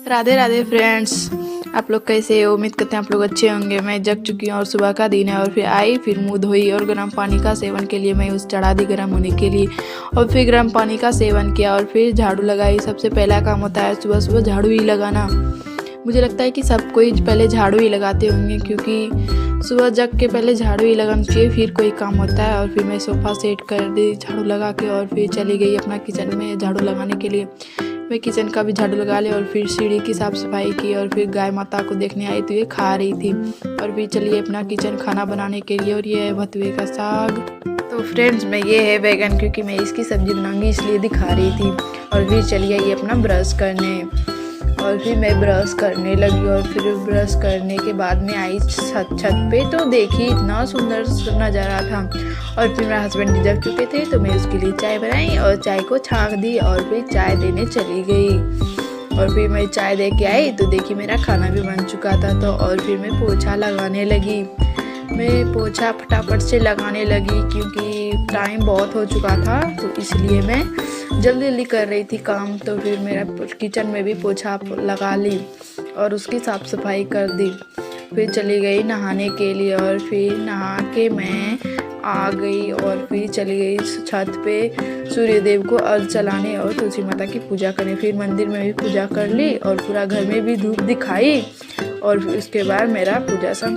Radhe Radhe friends. आप लोग कैसे हो? उम्मीद करते हैं आप लोग अच्छे होंगे। मैं जग चुकी हूँ और सुबह का दिन है और फिर आई, फिर मुंह धोई और गर्म पानी का सेवन के लिए मैं उस चढ़ा दी गर्म होने के लिए, और फिर गर्म पानी का सेवन किया और फिर झाड़ू लगाई। सबसे पहला काम होता है सुबह सुबह झाड़ू ही लगाना। मुझे लगता है कि सब कोई पहले झाड़ू ही लगाते होंगे, क्योंकि सुबह जग के पहले झाड़ू ही लगाना चाहिए, फिर कोई काम होता है। और फिर मैं सोफ़ा सेट कर दी झाड़ू लगा के और फिर चली गई अपना किचन में झाड़ू लगाने के लिए। मैं किचन का भी झाड़ू लगा लिया और फिर सीढ़ी की साफ़ सफाई की और फिर गाय माता को देखने आई तो ये खा रही थी। और फिर चलिए अपना किचन खाना बनाने के लिए, और ये है भतुए का साग। तो फ्रेंड्स में ये है बैगन, क्योंकि मैं इसकी सब्ज़ी बनाऊंगी इसलिए दिखा रही थी। और फिर चलिए ये अपना ब्रश करने, और फिर मैं ब्रश करने लगी। और फिर ब्रश करने के बाद में आई छत पे, तो देखी इतना सुंदर नज़ारा था। और फिर मेरे हस्बैंड जी जग चुके थे तो मैं उसके लिए चाय बनाई और चाय को छाँक दी और फिर चाय देने चली गई। और फिर मैं चाय दे के आई तो देखी मेरा खाना भी बन चुका था। तो और फिर मैं पोछा लगाने लगी। मैं पोछा फटाफट से लगाने लगी क्योंकि टाइम बहुत हो चुका था, तो इसलिए मैं जल्दी जल्दी कर रही थी काम। तो फिर मेरा किचन में भी पोछा लगा ली और उसकी साफ़ सफाई कर दी। फिर चली गई नहाने के लिए और फिर नहा के मैं आ गई और फिर चली गई छत पे सूर्यदेव को अर्घ चलाने और तुलसी माता की पूजा करने। फिर मंदिर में भी पूजा कर ली और पूरा घर में भी धूप दिखाई और फिर उसके बाद मेरा पूजा संपन्न।